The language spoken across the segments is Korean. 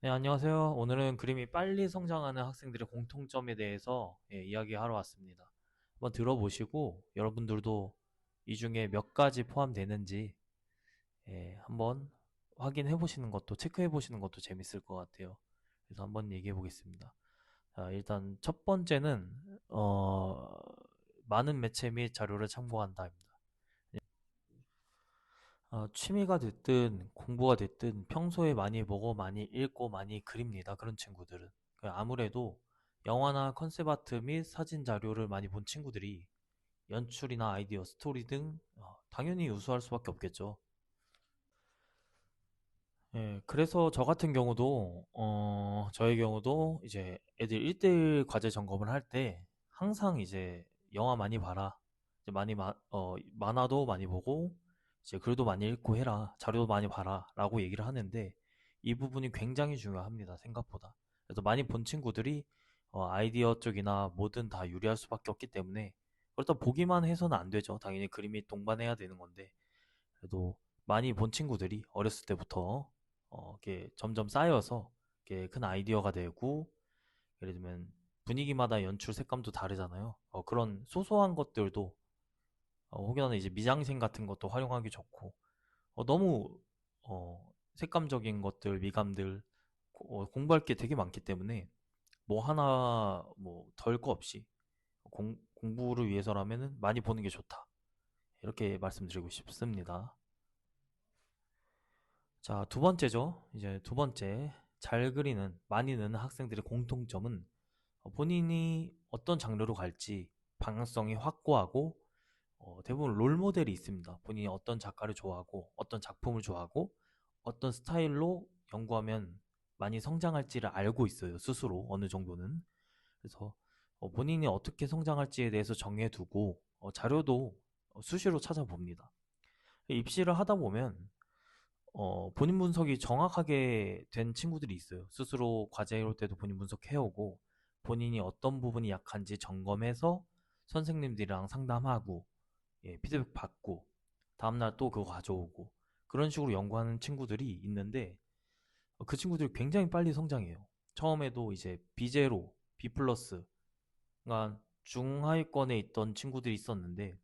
네, 안녕하세요. 오늘은 그림이 빨리 성장하는 학생들의 공통점에 대해서 이야기하러 왔습니다. 한번 들어보시고 여러분들도 이 중에 몇 가지 포함되는지 한번 확인해 보시는 것도 체크해 보시는 것도 재밌을 것 같아요. 그래서 한번 얘기해 보겠습니다. 자, 일단 첫 번째는 많은 매체 및 자료를 참고한다입니다. 취미가 됐든 공부가 됐든 평소에 많이 보고 많이 읽고 많이 그립니다. 그런 친구들은. 아무래도 영화나 컨셉 아트 및 사진 자료를 많이 본 친구들이 연출이나 아이디어, 스토리 등 당연히 우수할 수밖에 없겠죠. 예, 그래서 저 같은 경우도 저의 경우도 이제 애들 1대1 과제 점검을 할 때 항상 이제 영화 많이 봐라. 이제 만화도 많이 보고 이제 글도 많이 읽고 해라. 자료도 많이 봐라. 라고 얘기를 하는데 이 부분이 굉장히 중요합니다. 생각보다. 그래서 많이 본 친구들이 아이디어 쪽이나 뭐든 다 유리할 수밖에 없기 때문에 그렇다 보기만 해서는 안 되죠. 당연히 그림이 동반해야 되는 건데 그래도 많이 본 친구들이 어렸을 때부터 이렇게 점점 쌓여서 이렇게 큰 아이디어가 되고 예를 들면 분위기마다 연출 색감도 다르잖아요. 그런 소소한 것들도 혹여나 이제 미장센 같은 것도 활용하기 좋고 너무 색감적인 것들, 미감들 공부할 게 되게 많기 때문에 뭐 하나 뭐 덜 거 없이 공부를 위해서라면은 많이 보는 게 좋다. 이렇게 말씀드리고 싶습니다. 자, 두 번째죠. 이제 두 번째. 잘 그리는, 많이 느는 학생들의 공통점은 본인이 어떤 장르로 갈지 방향성이 확고하고 대부분 롤 모델이 있습니다. 본인이 어떤 작가를 좋아하고 어떤 작품을 좋아하고 어떤 스타일로 연구하면 많이 성장할지를 알고 있어요. 스스로 어느 정도는. 그래서 본인이 어떻게 성장할지에 대해서 정해두고 자료도 수시로 찾아봅니다. 입시를 하다 보면 본인 분석이 정확하게 된 친구들이 있어요. 스스로 과제 해올 때도 본인 분석해오고, 본인이 어떤 부분이 약한지 점검해서 선생님들이랑 상담하고, 피드백 받고, 다음날 또 그거 가져오고, 그런 식으로 연구하는 친구들이 있는데, 그 친구들이 굉장히 빨리 성장해요. 처음에도 이제 B0, B 플러스, 그러니까 중하위권에 있던 친구들이 있었는데,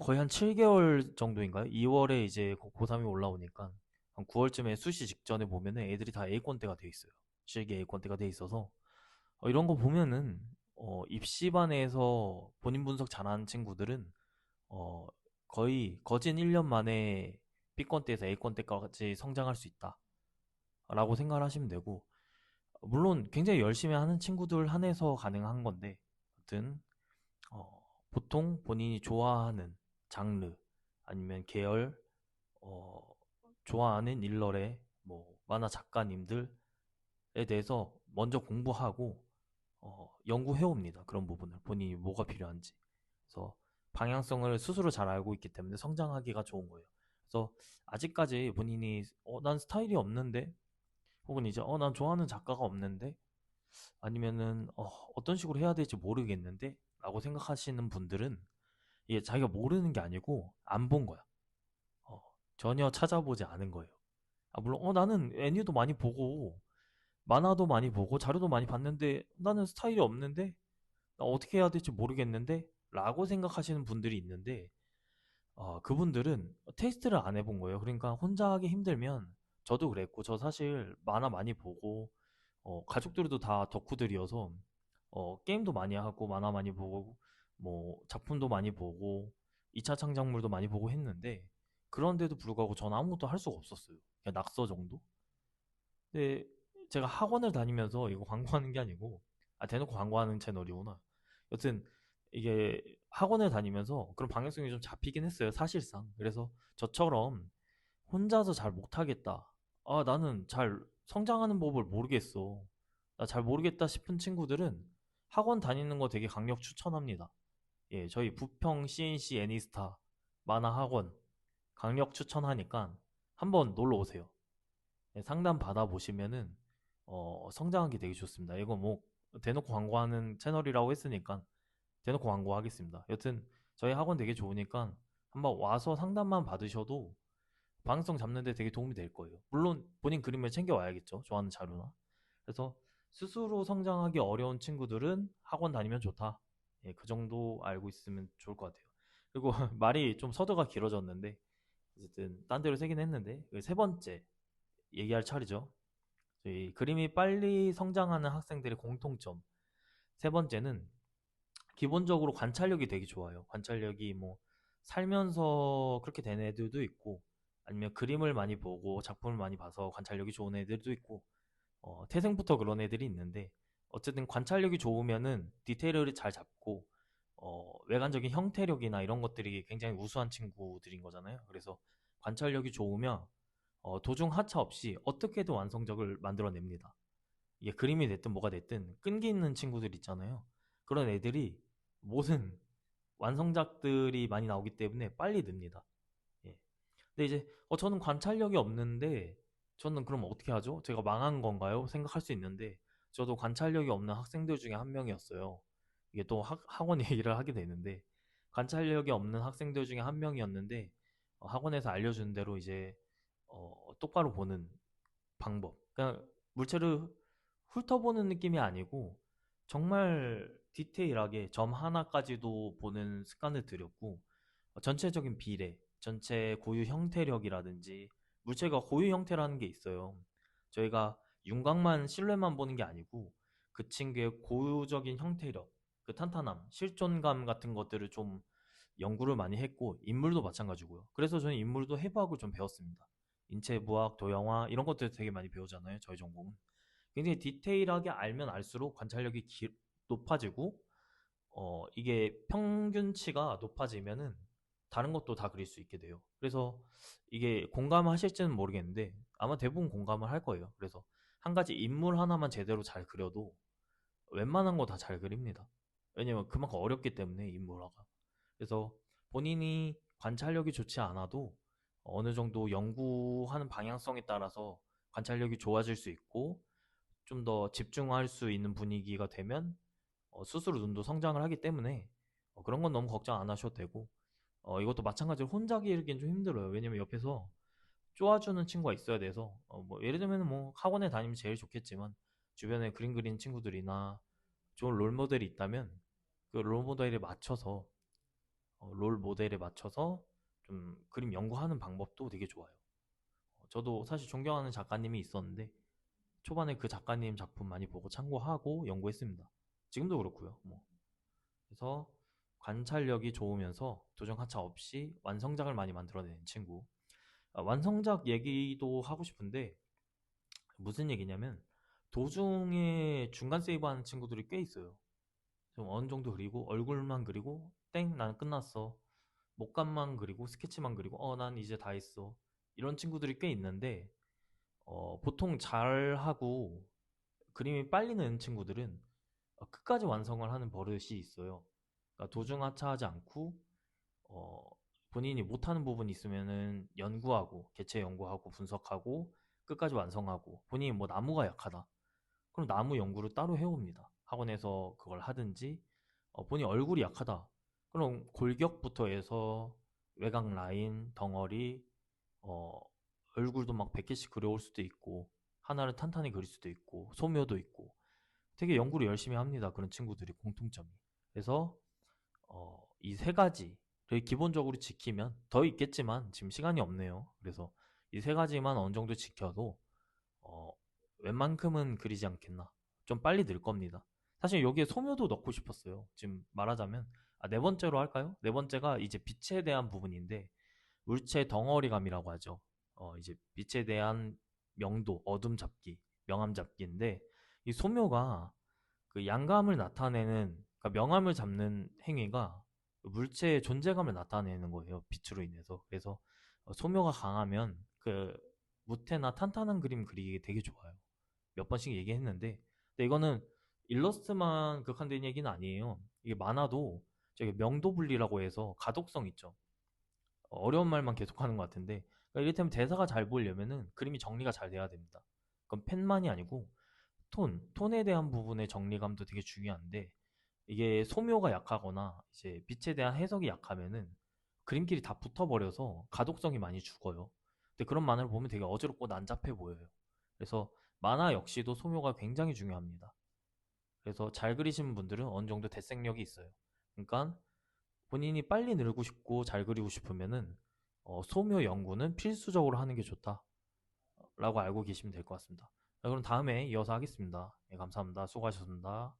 거의 한 7개월 정도인가요? 2월에 이제 고3이 올라오니까 한 9월쯤에 수시 직전에 보면은 애들이 다 A권대가 돼 있어요. 실기 A권대가 돼 있어서 이런 거 보면은 입시반에서 본인 분석 잘하는 친구들은 어, 거의 거진 1년 만에 B권대에서 A권대까지 성장할 수 있다라고 생각을 하시면 되고 물론 굉장히 열심히 하는 친구들 한해서 가능한 건데 아무튼 보통 본인이 좋아하는 장르 아니면 계열, 어, 좋아하는 일러의 뭐 만화 작가님들에 대해서 먼저 공부하고 연구해 옵니다. 그런 부분을 본인이 뭐가 필요한지. 그래서 방향성을 스스로 잘 알고 있기 때문에 성장하기가 좋은 거예요. 그래서 아직까지 본인이 난 스타일이 없는데 혹은 이제 난 좋아하는 작가가 없는데 아니면은 어떤 식으로 해야 될지 모르겠는데 라고 생각하시는 분들은 이게 자기가 모르는 게 아니고 안 본 거야. 어, 전혀 찾아보지 않은 거예요. 물론 나는 애니도 많이 보고 만화도 많이 보고 자료도 많이 봤는데 나는 스타일이 없는데 나 어떻게 해야 될지 모르겠는데 라고 생각하시는 분들이 있는데 그분들은 테스트를 안 해본 거예요. 그러니까 혼자 하기 힘들면 저도 그랬고 저 사실 만화 많이 보고 가족들도 다 덕후들이어서 게임도 많이 하고 만화 많이 보고 뭐 작품도 많이 보고 2차 창작물도 많이 보고 했는데 그런데도 불구하고 저는 아무것도 할 수가 없었어요. 그냥 낙서 정도? 근데 제가 학원을 다니면서 이거 광고하는 게 아니고 대놓고 광고하는 채널이구나. 여튼 이게 학원을 다니면서 그런 방향성이 좀 잡히긴 했어요. 사실상. 그래서 저처럼 혼자서 잘 못하겠다. 나는 잘 성장하는 법을 모르겠어. 나 잘 모르겠다 싶은 친구들은 학원 다니는 거 되게 강력 추천합니다. 예, 저희 부평 CNC 애니스타 만화 학원 강력 추천하니까 한번 놀러 오세요. 예, 상담 받아보시면은 성장하기 되게 좋습니다. 이거 뭐 대놓고 광고하는 채널이라고 했으니까 대놓고 광고하겠습니다. 여튼 저희 학원 되게 좋으니까 한번 와서 상담만 받으셔도 방향성 잡는 데 되게 도움이 될 거예요. 물론 본인 그림을 챙겨와야겠죠. 좋아하는 자료나. 그래서 스스로 성장하기 어려운 친구들은 학원 다니면 좋다. 예, 그 정도 알고 있으면 좋을 것 같아요. 그리고 말이 좀 서두가 길어졌는데 어쨌든 딴 데로 새긴 했는데 그세 번째 얘기할 차례죠. 저희 그림이 빨리 성장하는 학생들의 공통점. 세 번째는 기본적으로 관찰력이 되게 좋아요. 관찰력이 뭐 살면서 그렇게 된 애들도 있고 아니면 그림을 많이 보고 작품을 많이 봐서 관찰력이 좋은 애들도 있고 태생부터 그런 애들이 있는데 어쨌든 관찰력이 좋으면은 디테일을 잘 잡고 외관적인 형태력이나 이런 것들이 굉장히 우수한 친구들인 거잖아요. 그래서 관찰력이 좋으면 도중 하차 없이 어떻게든 완성작을 만들어냅니다. 이게 그림이 됐든 뭐가 됐든 끈기 있는 친구들 있잖아요. 그런 애들이 모든 완성작들이 많이 나오기 때문에 빨리 늡니다. 예. 근데 이제 저는 관찰력이 없는데 저는 그럼 어떻게 하죠? 제가 망한 건가요? 생각할 수 있는데 저도 관찰력이 없는 학생들 중에 한 명이었어요. 이게 또 학원 얘기를 하게 되는데 관찰력이 없는 학생들 중에 한 명이었는데 학원에서 알려준 대로 이제 똑바로 보는 방법. 그냥 물체를 훑어보는 느낌이 아니고 정말 디테일하게 점 하나까지도 보는 습관을 들였고 전체적인 비례, 전체 고유 형태력이라든지 물체가 고유 형태라는 게 있어요. 저희가 윤곽만 실루엣만 보는 게 아니고 그 친구의 고유적인 형태력, 그 탄탄함, 실존감 같은 것들을 좀 연구를 많이 했고 인물도 마찬가지고요. 그래서 저는 인물도 해부학을 좀 배웠습니다. 인체부학, 도형화 이런 것들 되게 많이 배우잖아요. 저희 전공은. 굉장히 디테일하게 알면 알수록 관찰력이 높아지고 이게 평균치가 높아지면은 다른 것도 다 그릴 수 있게 돼요. 그래서 이게 공감하실지는 모르겠는데 아마 대부분 공감을 할 거예요. 그래서 한 가지 인물 하나만 제대로 잘 그려도 웬만한 거 다 잘 그립니다. 왜냐면 그만큼 어렵기 때문에 인물화가. 그래서 본인이 관찰력이 좋지 않아도 어느 정도 연구하는 방향성에 따라서 관찰력이 좋아질 수 있고 좀 더 집중할 수 있는 분위기가 되면 스스로 눈도 성장을 하기 때문에 그런 건 너무 걱정 안 하셔도 되고 이것도 마찬가지로 혼자 기르기엔 좀 힘들어요. 왜냐면 옆에서 쪼아주는 친구가 있어야 돼서 뭐 예를 들면 뭐 학원에 다니면 제일 좋겠지만 주변에 그림 그리는 친구들이나 좋은 롤 모델이 있다면 그 롤 모델에 맞춰서 좀 그림 연구하는 방법도 되게 좋아요. 저도 사실 존경하는 작가님이 있었는데 초반에 그 작가님 작품 많이 보고 참고하고 연구했습니다. 지금도 그렇고요. 뭐 그래서 관찰력이 좋으면서 도전 하차 없이 완성작을 많이 만들어내는 친구. 완성작 얘기도 하고 싶은데 무슨 얘기냐면 도중에 중간 세이브하는 친구들이 꽤 있어요. 좀 어느 정도 그리고 얼굴만 그리고 땡 나는 끝났어. 목감만 그리고 스케치만 그리고 난 이제 다 했어. 이런 친구들이 꽤 있는데 보통 잘하고 그림이 빨리 는 친구들은 끝까지 완성을 하는 버릇이 있어요. 그러니까 도중 하차하지 않고 어, 본인이 못하는 부분이 있으면은 연구하고 개체 연구하고 분석하고 끝까지 완성하고 본인이 뭐 나무가 약하다. 그럼 나무 연구를 따로 해옵니다. 학원에서 그걸 하든지 본인 얼굴이 약하다. 그럼 골격부터 해서 외곽 라인, 덩어리, 어, 얼굴도 막 100개씩 그려올 수도 있고 하나를 탄탄히 그릴 수도 있고 소묘도 있고 되게 연구를 열심히 합니다. 그런 친구들이 공통점이. 그래서 이 세 가지를 기본적으로 지키면 더 있겠지만 지금 시간이 없네요. 그래서 이 세 가지만 어느 정도 지켜도 어, 웬만큼은 그리지 않겠나. 좀 빨리 늘 겁니다. 사실 여기에 소묘도 넣고 싶었어요. 지금 말하자면 네 번째로 할까요? 네 번째가 이제 빛에 대한 부분인데 물체 덩어리감이라고 하죠. 이제 빛에 대한 명도, 어둠 잡기, 명암 잡기인데 이 소묘가 그 양감을 나타내는 그러니까 명암을 잡는 행위가 물체의 존재감을 나타내는 거예요. 빛으로 인해서. 그래서 소묘가 강하면 그 무태나 탄탄한 그림 그리기 되게 좋아요. 몇 번씩 얘기했는데 근데 이거는 일러스트만 극한된 얘기는 아니에요. 이게 만화도 저기 명도분리라고 해서 가독성 있죠. 어려운 말만 계속하는 것 같은데 그러니까 이를테면 대사가 잘 보이려면은 그림이 정리가 잘 돼야 됩니다. 그건 펜만이 아니고 톤에 대한 부분의 정리감도 되게 중요한데 이게 소묘가 약하거나 이제 빛에 대한 해석이 약하면은 그림끼리 다 붙어버려서 가독성이 많이 죽어요. 근데 그런 만화를 보면 되게 어지럽고 난잡해 보여요. 그래서 만화 역시도 소묘가 굉장히 중요합니다. 그래서 잘 그리시는 분들은 어느 정도 대생력이 있어요. 그러니까 본인이 빨리 늘고 싶고 잘 그리고 싶으면은 소묘 연구는 필수적으로 하는 게 좋다라고 알고 계시면 될 것 같습니다. 자, 그럼 다음에 이어서 하겠습니다. 네, 감사합니다. 수고하셨습니다.